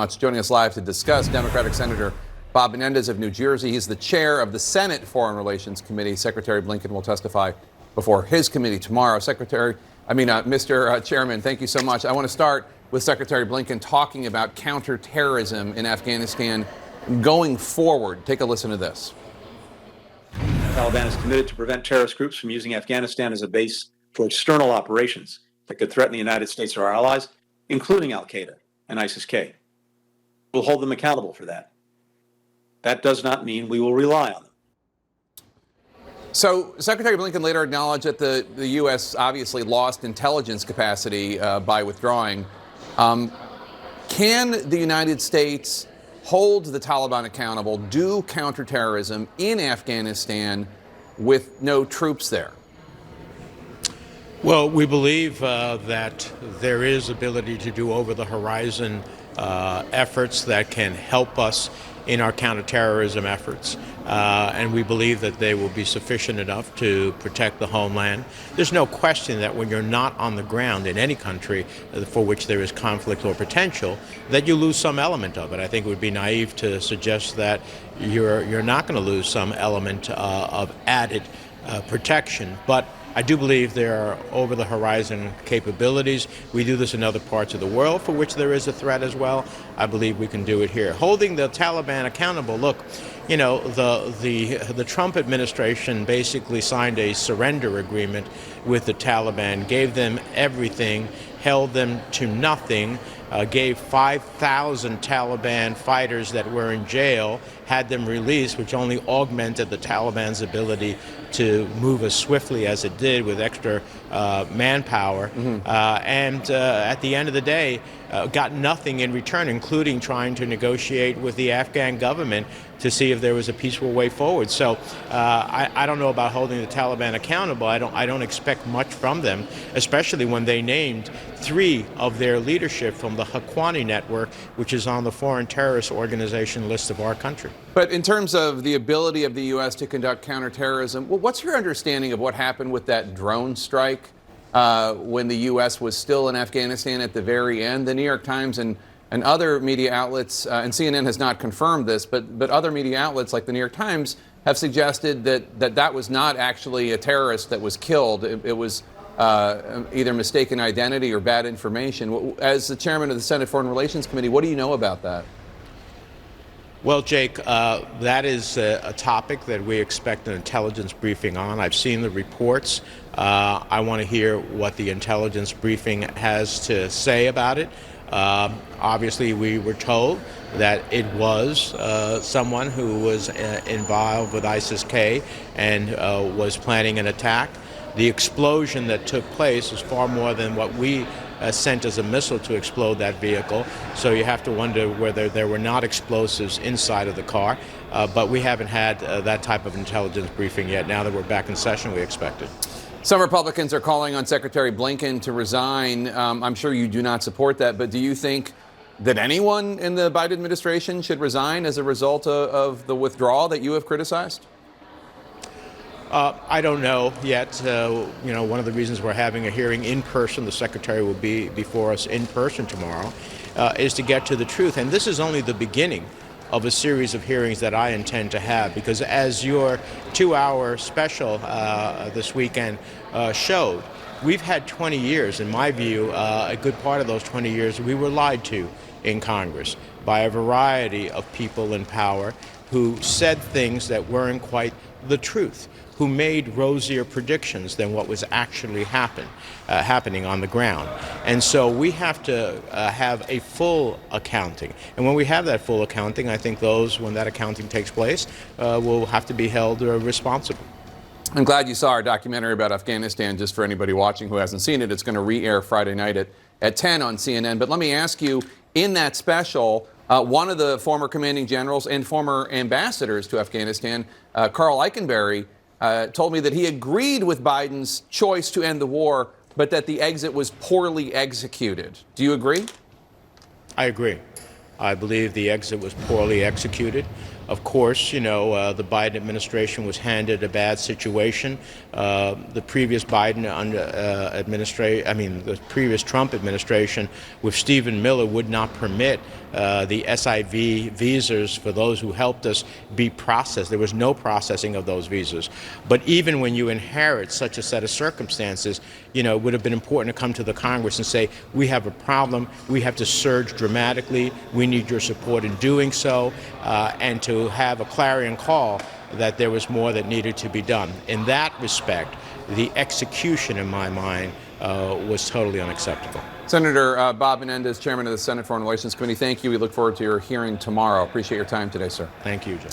Joining us live to discuss, Democratic Senator Bob Menendez of New Jersey. He's the chair of the Senate Foreign Relations Committee. Secretary Blinken will testify before his committee tomorrow. Mr. Chairman, thank you so much. I want to start with Secretary Blinken talking about counterterrorism in Afghanistan going forward. Take a listen to this. The Taliban is committed to prevent terrorist groups from using Afghanistan as a base for external operations that could threaten the United States or our allies, including Al-Qaeda and ISIS-K. We'll hold them accountable for that. That does not mean we will rely on them. So Secretary Blinken later acknowledged that the U.S. obviously lost intelligence capacity by withdrawing. Can the United States hold the Taliban accountable, do counterterrorism in Afghanistan with no troops there? Well, we believe that there is ability to do over-the-horizon efforts that can help us in our counterterrorism efforts, and we believe that they will be sufficient enough to protect the homeland. There's no question that when you're not on the ground in any country for which there is conflict or potential, that you lose some element of it. I think it would be naive to suggest that you're not going to lose some element of added protection, but I do believe there are over-the-horizon capabilities. We do this in other parts of the world for which there is a threat as well. I believe we can do it here. Holding the Taliban accountable, look, you know, the Trump administration basically signed a surrender agreement with the Taliban, gave them everything, held them to nothing, gave 5,000 Taliban fighters that were in jail, had them released, which only augmented the Taliban's ability to move as swiftly as it did with extra manpower. And at the end of the day, got nothing in return, including trying to negotiate with the Afghan government to see if there was a peaceful way forward. So I don't know about holding the Taliban accountable. I don't expect much from them, especially when they named 3 of their leadership from the Haqqani network, which is on the foreign terrorist organization list of our country. But in terms of the ability of the U.S. to conduct counterterrorism, well, what's your understanding of what happened with that drone strike when the U.S. was still in Afghanistan at the very end? The New York Times and other media outlets, and CNN has not confirmed this, but other media outlets like the New York Times have suggested that was not actually a terrorist that was killed. It was either mistaken identity or bad information. As the chairman of the Senate Foreign Relations Committee, what do you know about that? Well, Jake, that is a topic that we expect an intelligence briefing on. I've seen the reports. I want to hear what the intelligence briefing has to say about it. Obviously, we were told that it was someone who was involved with ISIS-K and was planning an attack. The explosion that took place was far more than what we sent as a missile to explode that vehicle. So you have to wonder whether there were not explosives inside of the car. But we haven't had that type of intelligence briefing yet. Now that we're back in session, we expect it. Some Republicans are calling on Secretary Blinken to resign. I'm sure you do not support that, but do you think that anyone in the Biden administration should resign as a result of the withdrawal that you have criticized? I don't know yet. You know, one of the reasons we're having a hearing in person, the Secretary will be before us in person tomorrow, is to get to the truth. And this is only the beginning of a series of hearings that I intend to have, because as your 2-hour special this weekend showed, we've had 20 years, in my view, a good part of those 20 years we were lied to in Congress by a variety of people in power who said things that weren't quite the truth, who made rosier predictions than what was actually happening on the ground. And so we have to have a full accounting. And when we have that full accounting, I think those, when that accounting takes place, will have to be held responsible. I'm glad you saw our documentary about Afghanistan. Just for anybody watching who hasn't seen it, it's going to re-air Friday night at 10 on CNN. But let me ask you, in that special, one of the former commanding generals and former ambassadors to Afghanistan, Carl Eikenberry, told me that he agreed with Biden's choice to end the war, but that the exit was poorly executed. Do you agree? I agree. I believe the exit was poorly executed. Of course, the Biden administration was handed a bad situation. The previous the previous Trump administration with Stephen Miller would not permit the SIV visas for those who helped us be processed. There was no processing of those visas. But even when you inherit such a set of circumstances, it would have been important to come to the Congress and say, we have a problem, we have to surge dramatically, we need your support in doing so, and to have a clarion call that there was more that needed to be done. In that respect, the execution, in my mind, was totally unacceptable. Senator Bob Menendez, Chairman of the Senate Foreign Relations Committee, thank you. We look forward to your hearing tomorrow. Appreciate your time today, sir. Thank you, Joe.